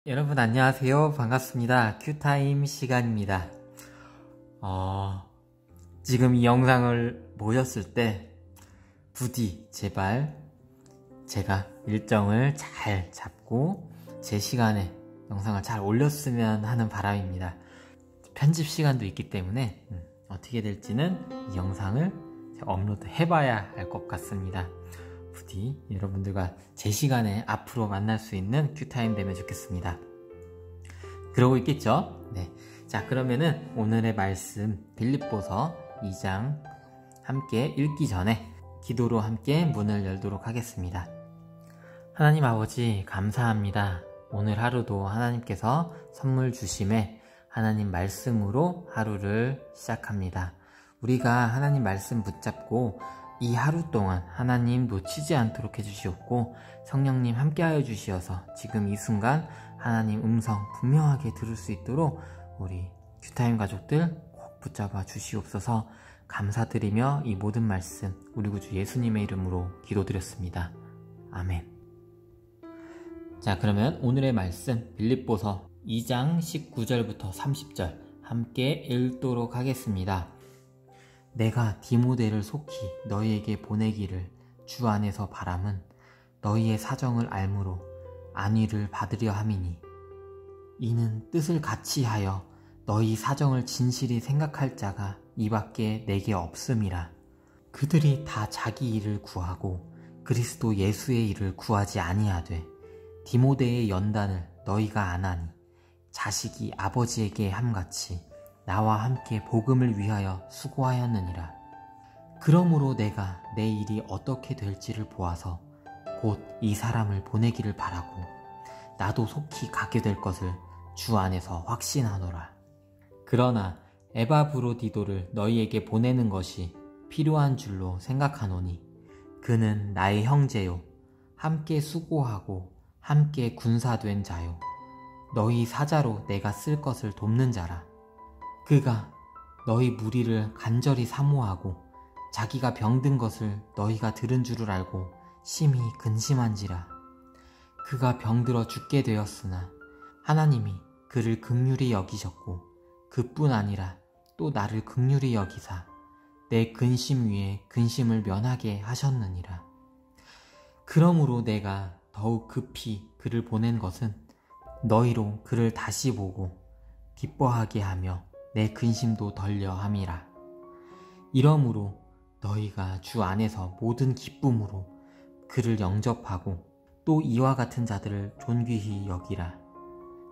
여러분 안녕하세요. 반갑습니다. 큐타임 시간입니다. 지금 이 영상을 보셨을 때 부디 제발 제가 일정을 잘 잡고 제 시간에 영상을 잘 올렸으면 하는 바람입니다. 편집 시간도 있기 때문에 어떻게 될지는 이 영상을 업로드 해봐야 할 것 같습니다. 부디 여러분들과 제 시간에 앞으로 만날 수 있는 큐타임 되면 좋겠습니다. 그러고 있겠죠? 네. 자, 그러면은 오늘의 말씀 빌립보서 2장 함께 읽기 전에 기도로 함께 문을 열도록 하겠습니다. 하나님 아버지 감사합니다. 오늘 하루도 하나님께서 선물 주심에 하나님 말씀으로 하루를 시작합니다. 우리가 하나님 말씀 붙잡고 이 하루 동안 하나님 놓치지 않도록 해주시옵고 성령님 함께하여 주시어서 지금 이 순간 하나님 음성 분명하게 들을 수 있도록 우리 큐타임 가족들 꼭 붙잡아 주시옵소서. 감사드리며 이 모든 말씀 우리 구주 예수님의 이름으로 기도드렸습니다. 아멘. 자, 그러면 오늘의 말씀 빌립보서 2장 19절부터 30절 함께 읽도록 하겠습니다. 내가 디모데를 속히 너희에게 보내기를 주 안에서 바람은 너희의 사정을 알므로 안위를 받으려 함이니 이는 뜻을 같이 하여 너희 사정을 진실히 생각할 자가 이밖에 내게 없음이라. 그들이 다 자기 일을 구하고 그리스도 예수의 일을 구하지 아니하되 디모데의 연단을 너희가 안하니 자식이 아버지에게 함같이 나와 함께 복음을 위하여 수고하였느니라. 그러므로 내가 내 일이 어떻게 될지를 보아서 곧 이 사람을 보내기를 바라고 나도 속히 가게 될 것을 주 안에서 확신하노라. 그러나 에바브로디도를 너희에게 보내는 것이 필요한 줄로 생각하노니 그는 나의 형제요 함께 수고하고 함께 군사된 자요 너희 사자로 내가 쓸 것을 돕는 자라. 그가 너희 무리를 간절히 사모하고 자기가 병든 것을 너희가 들은 줄을 알고 심히 근심한지라. 그가 병들어 죽게 되었으나 하나님이 그를 긍휼히 여기셨고 그뿐 아니라 또 나를 긍휼히 여기사 내 근심 위에 근심을 면하게 하셨느니라. 그러므로 내가 더욱 급히 그를 보낸 것은 너희로 그를 다시 보고 기뻐하게 하며 내 근심도 덜려 함이라. 이러므로 너희가 주 안에서 모든 기쁨으로 그를 영접하고 또 이와 같은 자들을 존귀히 여기라.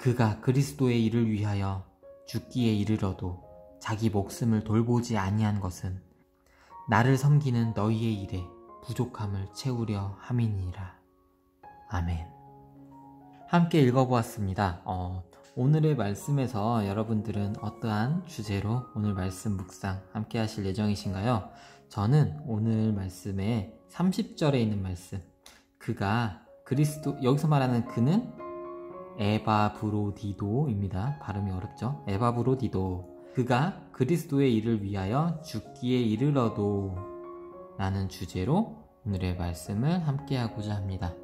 그가 그리스도의 일을 위하여 죽기에 이르러도 자기 목숨을 돌보지 아니한 것은 나를 섬기는 너희의 일에 부족함을 채우려 함이니라. 아멘. 함께 읽어보았습니다. 오늘의 말씀에서 여러분들은 어떠한 주제로 오늘 말씀 묵상 함께 하실 예정이신가요? 저는 오늘 말씀에 30절에 있는 말씀, 그가 그리스도, 여기서 말하는 그는 에바브로디도입니다. 발음이 어렵죠? 에바브로디도. 그가 그리스도의 일을 위하여 죽기에 이르러도 라는 주제로 오늘의 말씀을 함께 하고자 합니다.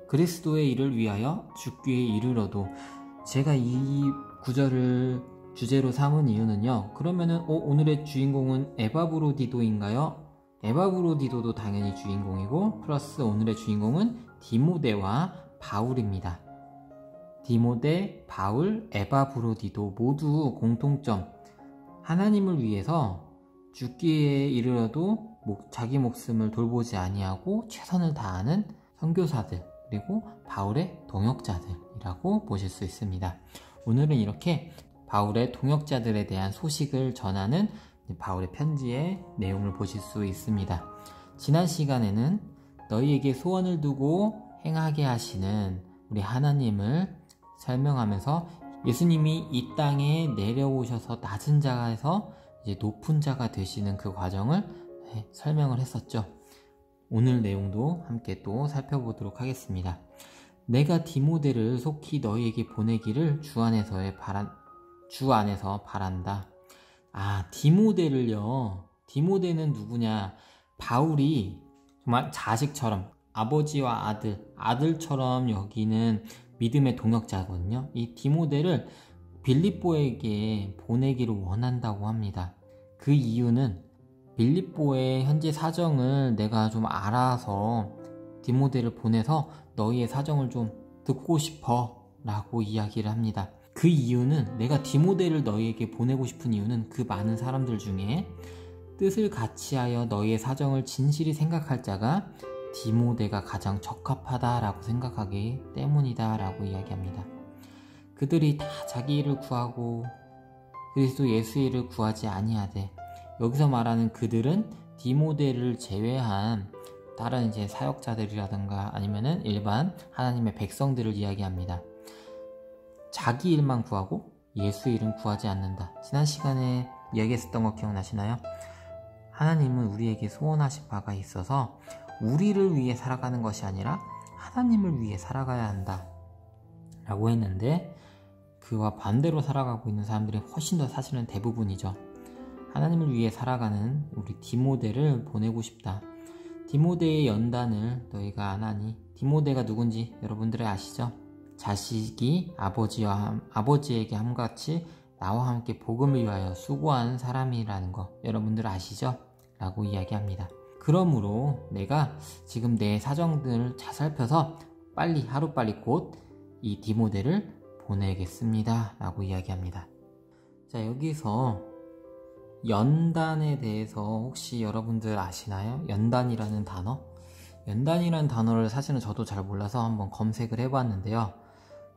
그리스도의 일을 위하여 죽기에 이르러도. 제가 이 구절을 주제로 삼은 이유는요, 그러면은 오늘의 주인공은 에바브로디도인가요? 에바브로디도도 당연히 주인공이고 플러스 오늘의 주인공은 디모데와 바울입니다. 디모데, 바울, 에바브로디도 모두 공통점, 하나님을 위해서 죽기에 이르러도 자기 목숨을 돌보지 아니하고 최선을 다하는 선교사들, 그리고 바울의 동역자들이라고 보실 수 있습니다. 오늘은 이렇게 바울의 동역자들에 대한 소식을 전하는 바울의 편지의 내용을 보실 수 있습니다. 지난 시간에는 너희에게 소원을 두고 행하게 하시는 우리 하나님을 설명하면서 예수님이 이 땅에 내려오셔서 낮은 자에서 이제 높은 자가 되시는 그 과정을 설명을 했었죠. 오늘 내용도 함께 또 살펴보도록 하겠습니다. 내가 디모데를 속히 너희에게 보내기를 주 안에서 바란다. 디모데를요. 디모데는 누구냐? 바울이 정말 자식처럼 아버지와 아들처럼 여기는 믿음의 동역자거든요. 이 디모데를 빌립보에게 보내기를 원한다고 합니다. 그 이유는 빌립보의 현재 사정을 내가 좀 알아서 디모데를 보내서 너희의 사정을 좀 듣고 싶어 라고 이야기를 합니다. 그 이유는 내가 디모데를 너희에게 보내고 싶은 이유는 그 많은 사람들 중에 뜻을 같이하여 너희의 사정을 진실히 생각할 자가 디모데가 가장 적합하다라고 생각하기 때문이다 라고 이야기합니다. 그들이 다 자기 일을 구하고 그리스도 예수의 일을 구하지 아니하되, 여기서 말하는 그들은 디모데를 제외한 다른 이제 사역자들이라든가 아니면은 일반 하나님의 백성들을 이야기합니다. 자기 일만 구하고 예수의 일은 구하지 않는다. 지난 시간에 이야기했었던 거 기억나시나요? 하나님은 우리에게 소원하신 바가 있어서 우리를 위해 살아가는 것이 아니라 하나님을 위해 살아가야 한다 라고 했는데, 그와 반대로 살아가고 있는 사람들이 훨씬 더 사실은 대부분이죠. 하나님을 위해 살아가는 우리 디모데를 보내고 싶다. 디모데의 연단을 너희가 안 하니, 디모데가 누군지 여러분들이 아시죠? 자식이 아버지에게 함같이 나와 함께 복음을 위하여 수고한 사람이라는 거 여러분들 아시죠? 라고 이야기합니다. 그러므로 내가 지금 내 사정들을 잘 살펴서 하루빨리 곧 이 디모데를 보내겠습니다 라고 이야기합니다. 자, 여기서 연단에 대해서 혹시 여러분들 아시나요? 연단이라는 단어? 연단이라는 단어를 사실은 저도 잘 몰라서 한번 검색을 해봤는데요.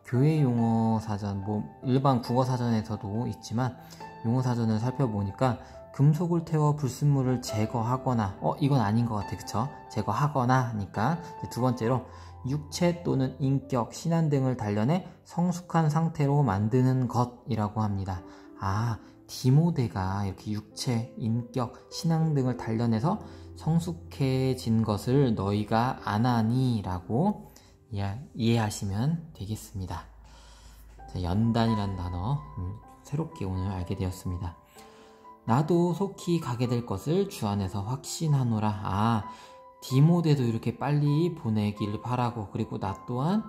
교회 용어 사전, 일반 국어 사전에서도 있지만 용어 사전을 살펴보니까 금속을 태워 불순물을 제거하거나, 이건 아닌 것 같아, 그쵸? 제거하거나 하니까 두 번째로 육체 또는 인격, 신안 등을 단련해 성숙한 상태로 만드는 것이라고 합니다. 디모데가 이렇게 육체, 인격, 신앙 등을 단련해서 성숙해진 것을 너희가 아나니 라고 이해하시면 되겠습니다. 자, 연단이라는 단어 새롭게 오늘 알게 되었습니다. 나도 속히 가게 될 것을 주 안에서 확신하노라. 디모데도 이렇게 빨리 보내기를 바라고, 그리고 나 또한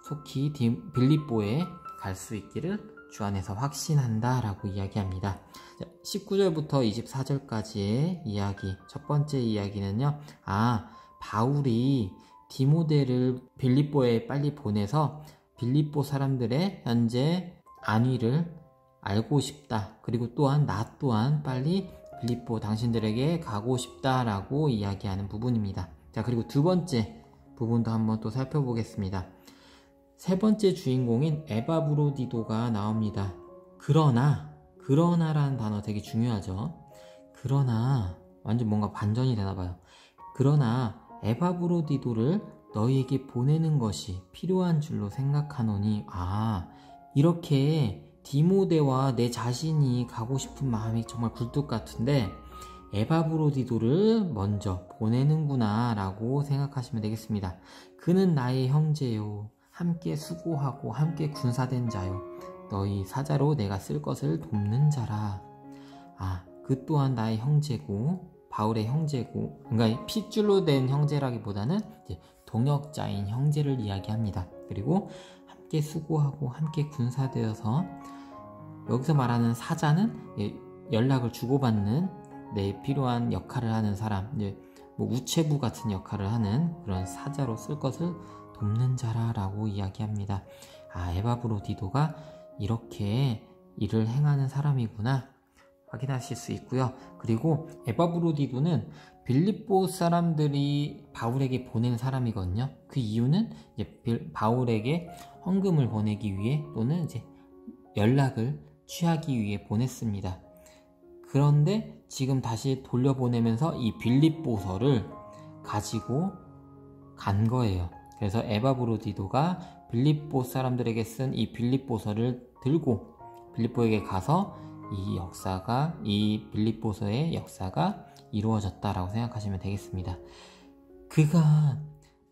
속히 빌립보에 갈 수 있기를 주 안에서 확신한다 라고 이야기합니다. 19절부터 24절까지의 이야기, 첫 번째 이야기는요, 바울이 디모데를 빌립보에 빨리 보내서 빌립보 사람들의 현재 안위를 알고 싶다. 그리고 또한 나 또한 빨리 빌립보 당신들에게 가고 싶다라고 이야기하는 부분입니다. 자, 그리고 두 번째 부분도 한번 또 살펴보겠습니다. 세 번째 주인공인 에바브로디도가 나옵니다. 그러나라는 단어 되게 중요하죠. 그러나 완전 뭔가 반전이 되나봐요. 그러나 에바브로디도를 너희에게 보내는 것이 필요한 줄로 생각하노니, 이렇게 디모데와 내 자신이 가고 싶은 마음이 정말 굴뚝 같은데 에바브로디도를 먼저 보내는구나 라고 생각하시면 되겠습니다. 그는 나의 형제요, 함께 수고하고 함께 군사된 자요, 너희 사자로 내가 쓸 것을 돕는 자라. 그 또한 나의 형제고, 바울의 형제고, 그러니까 핏줄로 된 형제라기보다는 이제 동역자인 형제를 이야기합니다. 그리고 함께 수고하고 함께 군사되어서, 여기서 말하는 사자는 연락을 주고받는 내 필요한 역할을 하는 사람, 우체부 같은 역할을 하는 그런 사자로 쓸 것을 돕는 자라라고 이야기합니다. 에바브로디도가 이렇게 일을 행하는 사람이구나 확인하실 수 있고요. 그리고 에바브로디도는 빌립보 사람들이 바울에게 보낸 사람이거든요. 그 이유는 이제 바울에게 헌금을 보내기 위해 또는 이제 연락을 취하기 위해 보냈습니다. 그런데 지금 다시 돌려보내면서 이 빌립보서를 가지고 간 거예요. 그래서 에바브로디도가 빌립보 사람들에게 쓴 이 빌립보서를 들고 빌립보에게 가서 이 빌립보서의 역사가 이루어졌다라고 생각하시면 되겠습니다. 그가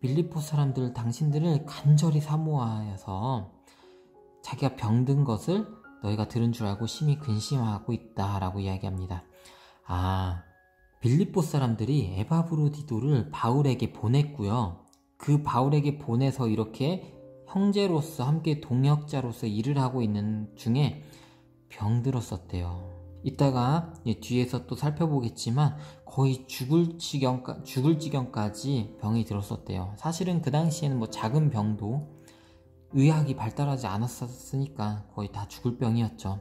빌립보 사람들, 당신들을 간절히 사모하여서 자기가 병든 것을 너희가 들은 줄 알고 심히 근심하고 있다라고 이야기합니다. 빌립보 사람들이 에바브로디도를 바울에게 보냈고요. 그 바울에게 보내서 이렇게 형제로서 함께 동역자로서 일을 하고 있는 중에 병들었었대요. 이따가 뒤에서 또 살펴보겠지만 거의 죽을 지경까지 병이 들었었대요. 사실은 그 당시에는 뭐 작은 병도 의학이 발달하지 않았으니까 거의 다 죽을 병이었죠.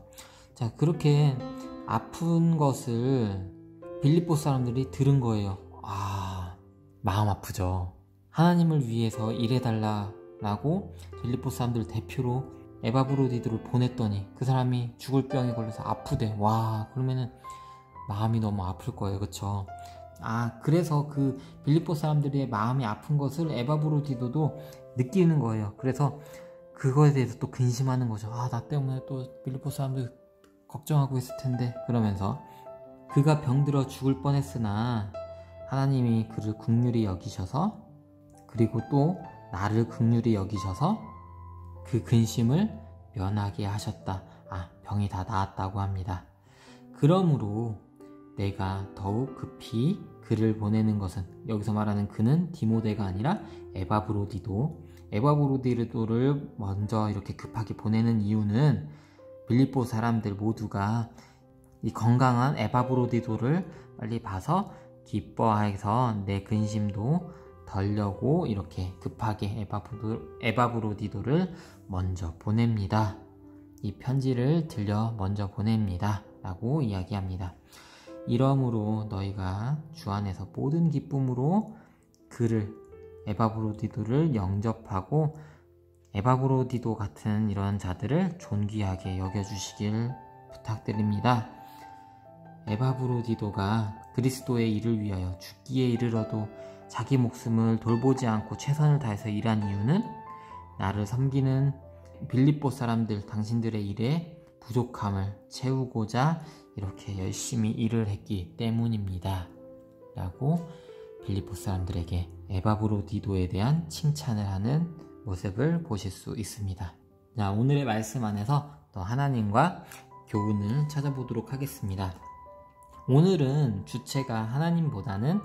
자, 그렇게 아픈 것을 빌립보 사람들이 들은 거예요. 마음 아프죠. 하나님을 위해서 일해달라고 빌립보 사람들 대표로 에바브로디도를 보냈더니 그 사람이 죽을 병에 걸려서 아프대. 와, 그러면은 마음이 너무 아플 거예요. 그쵸? 그래서 그 빌립보 사람들의 마음이 아픈 것을 에바브로디도도 느끼는 거예요. 그래서 그거에 대해서 또 근심하는 거죠. 나 때문에 또 빌립보 사람들 걱정하고 있을 텐데, 그러면서 그가 병들어 죽을 뻔했으나 하나님이 그를 긍휼히 여기셔서, 그리고 또 나를 긍휼히 여기셔서 그 근심을 면하게 하셨다. 병이 다 나았다고 합니다. 그러므로 내가 더욱 급히 그를 보내는 것은, 여기서 말하는 그는 디모데가 아니라 에바브로디도를 먼저 이렇게 급하게 보내는 이유는 빌립보 사람들 모두가 이 건강한 에바브로디도를 빨리 봐서 기뻐해서 내 근심도 덜려고 이렇게 급하게 에바브로디도를 먼저 보냅니다. 이 편지를 들려 먼저 보냅니다 라고 이야기합니다. 이러므로 너희가 주 안에서 모든 기쁨으로 에바브로디도를 영접하고 에바브로디도 같은 이런 자들을 존귀하게 여겨주시길 부탁드립니다. 에바브로디도가 그리스도의 일을 위하여 죽기에 이르러도 자기 목숨을 돌보지 않고 최선을 다해서 일한 이유는 나를 섬기는 빌립보 사람들, 당신들의 일에 부족함을 채우고자 이렇게 열심히 일을 했기 때문입니다 라고 빌립보 사람들에게 에바브로디도에 대한 칭찬을 하는 모습을 보실 수 있습니다. 자, 오늘의 말씀 안에서 또 하나님과 교훈을 찾아보도록 하겠습니다. 오늘은 주체가 하나님보다는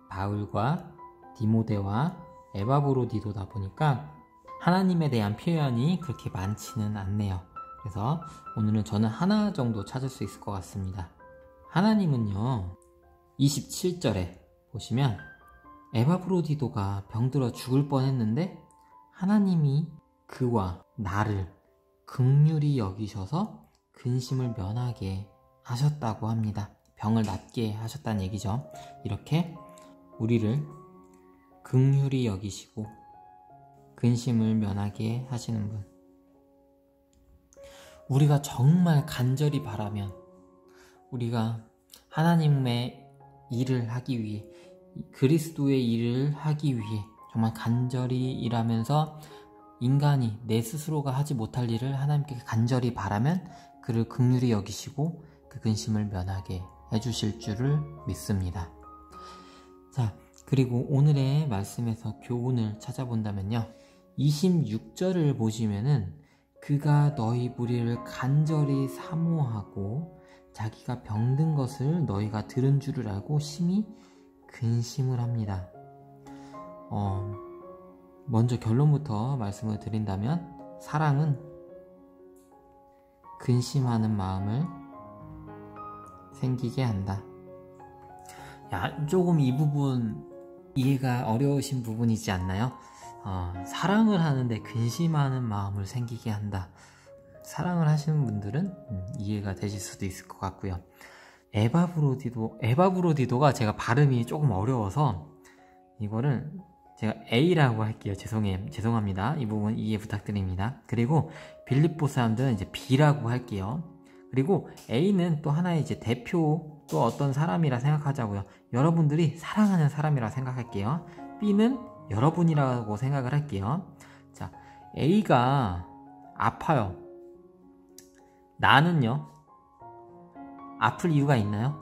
바울과 디모데와 에바브로디도다 보니까 하나님에 대한 표현이 그렇게 많지는 않네요. 그래서 오늘은 저는 하나 정도 찾을 수 있을 것 같습니다. 하나님은요, 27절에 보시면 에바브로디도가 병들어 죽을 뻔했는데 하나님이 그와 나를 긍휼히 여기셔서 근심을 면하게 하셨다고 합니다. 병을 낫게 하셨다는 얘기죠. 이렇게 우리를 긍휼히 여기시고 근심을 면하게 하시는 분, 우리가 정말 간절히 바라면, 우리가 하나님의 일을 하기 위해, 그리스도의 일을 하기 위해 정말 간절히 일하면서 인간이 내 스스로가 하지 못할 일을 하나님께 간절히 바라면 그를 긍휼히 여기시고 그 근심을 면하게 해주실 줄을 믿습니다. 자, 그리고 오늘의 말씀에서 교훈을 찾아본다면요, 26절을 보시면은 그가 너희 무리를 간절히 사모하고 자기가 병든 것을 너희가 들은 줄을 알고 심히 근심을 합니다. 먼저 결론부터 말씀을 드린다면 사랑은 근심하는 마음을 생기게 한다. 조금 이 부분 이해가 어려우신 부분이지 않나요? 사랑을 하는데 근심하는 마음을 생기게 한다. 사랑을 하시는 분들은 이해가 되실 수도 있을 것 같고요. 에바브로디도가 제가 발음이 조금 어려워서 이거를 제가 A라고 할게요. 죄송합니다. 이 부분 이해 부탁드립니다. 그리고 빌립보 사람들은 이제 B라고 할게요. 그리고 A는 또 하나의 이제 대표, 또 어떤 사람이라 생각하자고요. 여러분들이 사랑하는 사람이라 생각할게요. B는 여러분이라고 생각을 할게요. 자, A가 아파요. 나는요, 아플 이유가 있나요?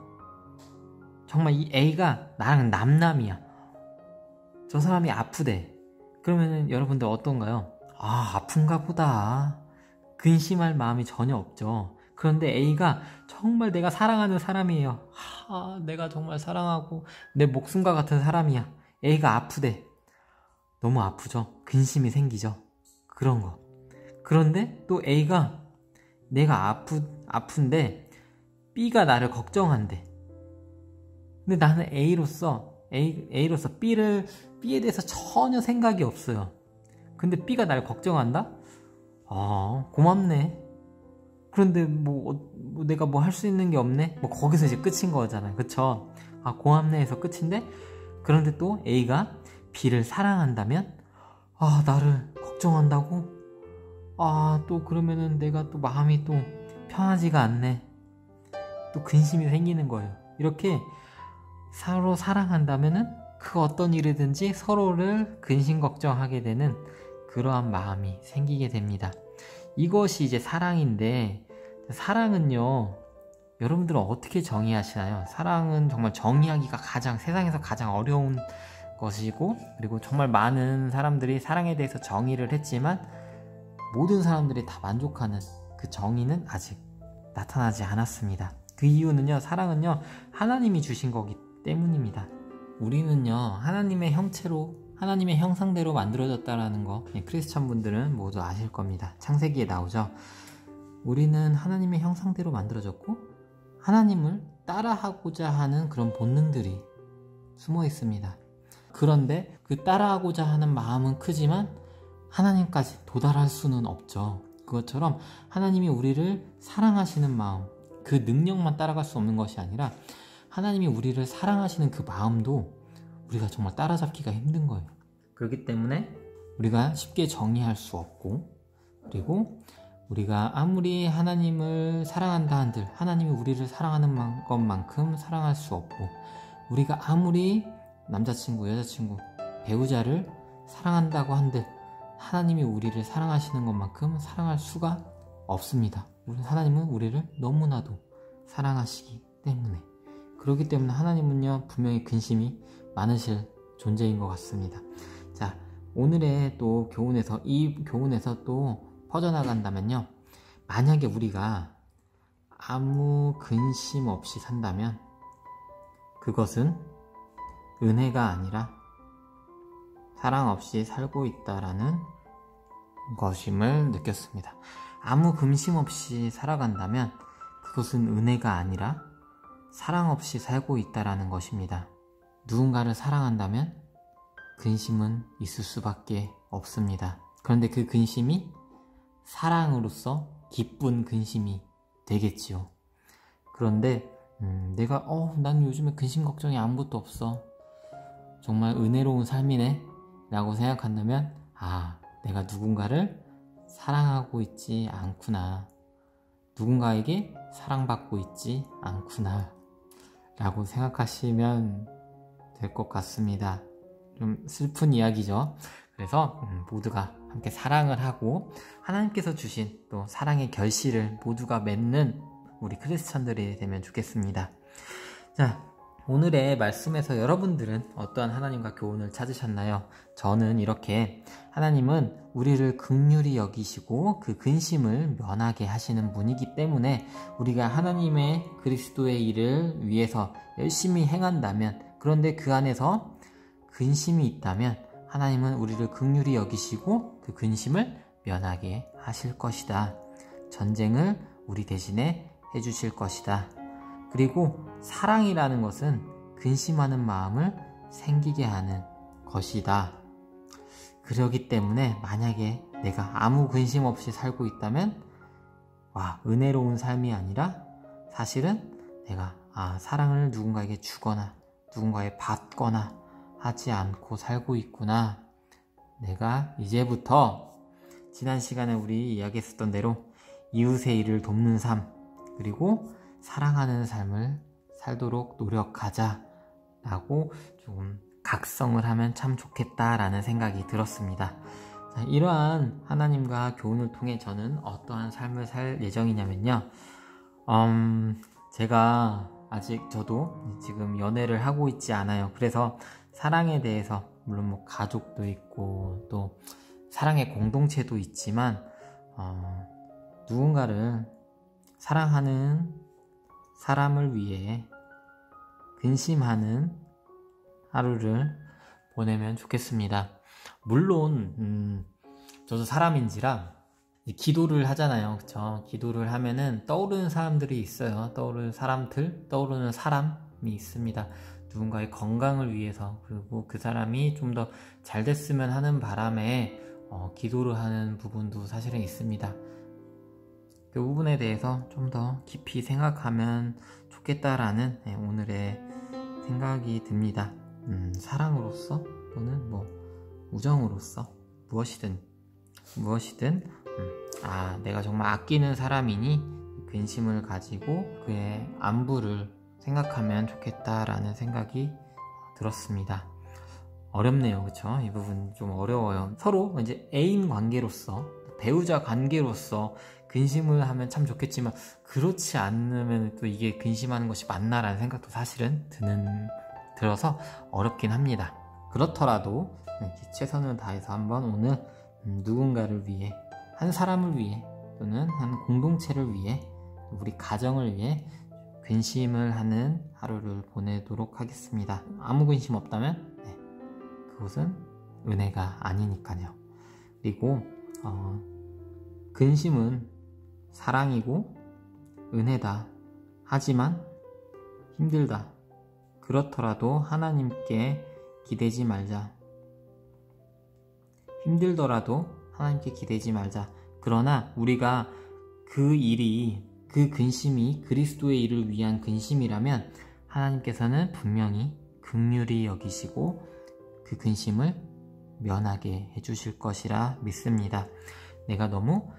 정말 이 A가 나랑 남남이야. 저 사람이 아프대. 그러면은 여러분들 어떤가요? 아픈가 보다. 근심할 마음이 전혀 없죠. 그런데 A가 정말 내가 사랑하는 사람이에요. 내가 정말 사랑하고 내 목숨과 같은 사람이야. A가 아프대. 너무 아프죠? 근심이 생기죠? 그런 거. 그런데 또 A가 내가 아픈데 B가 나를 걱정한대. 근데 나는 A로서 B에 대해서 전혀 생각이 없어요. 근데 B가 나를 걱정한다? 고맙네. 그런데 내가 할 수 있는 게 없네? 거기서 이제 끝인 거잖아요. 그쵸? 고맙네 해서 끝인데, 그런데 또 A가 B를 사랑한다면, 나를 걱정한다고? 또 그러면은 내가 또 마음이 또 편하지가 않네. 또 근심이 생기는 거예요. 이렇게 서로 사랑한다면은 그 어떤 일이든지 서로를 근심 걱정하게 되는 그러한 마음이 생기게 됩니다. 이것이 이제 사랑인데, 사랑은요, 여러분들은 어떻게 정의하시나요? 사랑은 정말 정의하기가 세상에서 가장 어려운 것이고, 그리고 정말 많은 사람들이 사랑에 대해서 정의를 했지만 모든 사람들이 다 만족하는 그 정의는 아직 나타나지 않았습니다. 그 이유는요, 사랑은요, 하나님이 주신 거기 때문입니다. 우리는요, 하나님의 형상대로 만들어졌다라는 거, 크리스천 분들은 모두 아실 겁니다. 창세기에 나오죠. 우리는 하나님의 형상대로 만들어졌고 하나님을 따라하고자 하는 그런 본능들이 숨어 있습니다. 그런데 그 따라하고자 하는 마음은 크지만 하나님까지 도달할 수는 없죠. 그것처럼 하나님이 우리를 사랑하시는 마음, 그 능력만 따라갈 수 없는 것이 아니라 하나님이 우리를 사랑하시는 그 마음도 우리가 정말 따라잡기가 힘든 거예요. 그렇기 때문에 우리가 쉽게 정의할 수 없고, 그리고 우리가 아무리 하나님을 사랑한다 한들 하나님이 우리를 사랑하는 것만큼 사랑할 수 없고, 우리가 아무리 남자친구, 여자친구, 배우자를 사랑한다고 한들 하나님이 우리를 사랑하시는 것만큼 사랑할 수가 없습니다. 하나님은 우리를 너무나도 사랑하시기 때문에. 그렇기 때문에 하나님은요, 분명히 근심이 많으실 존재인 것 같습니다. 자, 오늘의 또 이 교훈에서 또 퍼져나간다면요, 만약에 우리가 아무 근심 없이 산다면 그것은 은혜가 아니라 사랑 없이 살고 있다라는 것임을 느꼈습니다. 아무 근심 없이 살아간다면 그것은 은혜가 아니라 사랑 없이 살고 있다라는 것입니다. 누군가를 사랑한다면 근심은 있을 수밖에 없습니다. 그런데 그 근심이 사랑으로서 기쁜 근심이 되겠지요. 그런데 난 요즘에 근심 걱정이 아무것도 없어, 정말 은혜로운 삶이네 라고 생각한다면, 내가 누군가를 사랑하고 있지 않구나, 누군가에게 사랑받고 있지 않구나 라고 생각하시면 될 것 같습니다. 좀 슬픈 이야기죠. 그래서 모두가 함께 사랑을 하고 하나님께서 주신 또 사랑의 결실을 모두가 맺는 우리 크리스천들이 되면 좋겠습니다. 자, 오늘의 말씀에서 여러분들은 어떠한 하나님과 교훈을 찾으셨나요? 저는 이렇게 하나님은 우리를 긍휼히 여기시고 그 근심을 면하게 하시는 분이기 때문에 우리가 하나님의 그리스도의 일을 위해서 열심히 행한다면, 그런데 그 안에서 근심이 있다면 하나님은 우리를 긍휼히 여기시고 그 근심을 면하게 하실 것이다. 전쟁을 우리 대신에 해주실 것이다. 그리고 사랑이라는 것은 근심하는 마음을 생기게 하는 것이다. 그러기 때문에 만약에 내가 아무 근심 없이 살고 있다면 은혜로운 삶이 아니라 사실은 내가 사랑을 누군가에게 주거나 누군가에 받거나 하지 않고 살고 있구나. 내가 이제부터 지난 시간에 우리 이야기했었던 대로 이웃의 일을 돕는 삶, 그리고 사랑하는 삶을 살도록 노력하자 라고 조금 각성을 하면 참 좋겠다라는 생각이 들었습니다. 자, 이러한 하나님과 교훈을 통해 저는 어떠한 삶을 살 예정이냐면요, 제가 아직 저도 지금 연애를 하고 있지 않아요. 그래서 사랑에 대해서 물론 가족도 있고 또 사랑의 공동체도 있지만 누군가를 사랑하는 사람을 위해 근심하는 하루를 보내면 좋겠습니다. 물론 저도 사람인지라 기도를 하잖아요. 그쵸? 기도를 하면은 떠오르는 사람들이 있어요. 떠오르는 사람들, 떠오르는 사람이 있습니다. 누군가의 건강을 위해서, 그리고 그 사람이 좀 더 잘 됐으면 하는 바람에 기도를 하는 부분도 사실은 있습니다. 그 부분에 대해서 좀 더 깊이 생각하면 좋겠다라는 오늘의 생각이 듭니다. 사랑으로서 또는 뭐 우정으로서 무엇이든 내가 정말 아끼는 사람이니 근심을 가지고 그의 안부를 생각하면 좋겠다라는 생각이 들었습니다. 어렵네요. 그쵸? 이 부분 좀 어려워요. 서로 이제 애인 관계로서, 배우자 관계로서 근심을 하면 참 좋겠지만 그렇지 않으면 또 이게 근심하는 것이 맞나라는 생각도 사실은 들어서 어렵긴 합니다. 그렇더라도 최선을 다해서 한번 오늘 누군가를 위해, 한 사람을 위해, 또는 한 공동체를 위해, 우리 가정을 위해 근심을 하는 하루를 보내도록 하겠습니다. 아무 근심 없다면 그것은 은혜가 아니니까요. 그리고 근심은 사랑이고 은혜다. 하지만 힘들다. 그렇더라도 하나님께 기대지 말자. 힘들더라도 하나님께 기대지 말자. 그러나 우리가 그 근심이 그리스도의 일을 위한 근심이라면 하나님께서는 분명히 긍휼히 여기시고 그 근심을 면하게 해주실 것이라 믿습니다. 내가 너무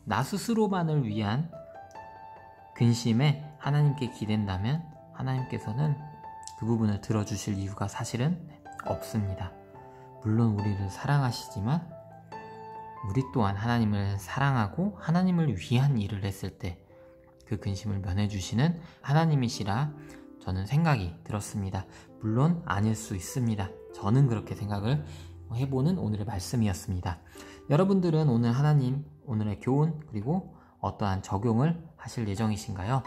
나 스스로만을 위한 근심에 하나님께 기댄다면 하나님께서는 그 부분을 들어주실 이유가 사실은 없습니다. 물론 우리를 사랑하시지만 우리 또한 하나님을 사랑하고 하나님을 위한 일을 했을 때 그 근심을 면해주시는 하나님이시라 저는 생각이 들었습니다. 물론 아닐 수 있습니다. 저는 그렇게 생각을 해보는 오늘의 말씀이었습니다. 여러분들은 오늘의 교훈 그리고 어떠한 적용을 하실 예정이신가요?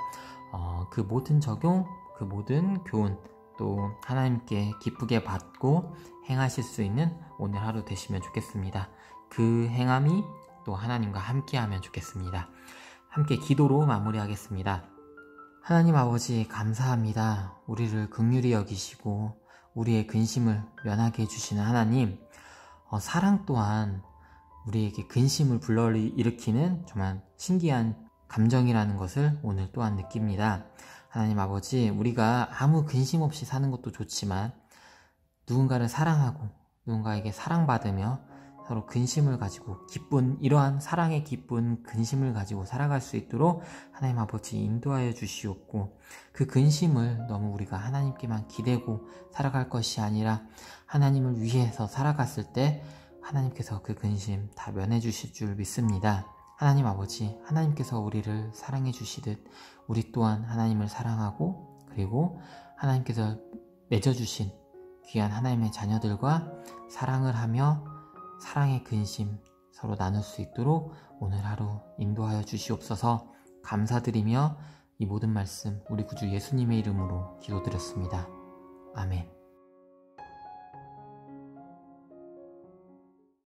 그 모든 적용, 그 모든 교훈 또 하나님께 기쁘게 받고 행하실 수 있는 오늘 하루 되시면 좋겠습니다. 그 행함이 또 하나님과 함께하면 좋겠습니다. 함께 기도로 마무리하겠습니다. 하나님 아버지 감사합니다. 우리를 긍휼히 여기시고 우리의 근심을 면하게 해주시는 하나님, 사랑 또한 우리에게 근심을 불러일으키는 정말 신기한 감정이라는 것을 오늘 또한 느낍니다. 하나님 아버지, 우리가 아무 근심 없이 사는 것도 좋지만 누군가를 사랑하고 누군가에게 사랑받으며 서로 근심을 가지고 이러한 사랑의 기쁜 근심을 가지고 살아갈 수 있도록 하나님 아버지 인도하여 주시옵고, 그 근심을 너무 우리가 하나님께만 기대고 살아갈 것이 아니라 하나님을 위해서 살아갔을 때 하나님께서 그 근심 다 면해 주실 줄 믿습니다. 하나님 아버지, 하나님께서 우리를 사랑해 주시듯 우리 또한 하나님을 사랑하고, 그리고 하나님께서 맺어주신 귀한 하나님의 자녀들과 사랑을 하며 사랑의 근심 서로 나눌 수 있도록 오늘 하루 인도하여 주시옵소서. 감사드리며 이 모든 말씀 우리 구주 예수님의 이름으로 기도드렸습니다. 아멘.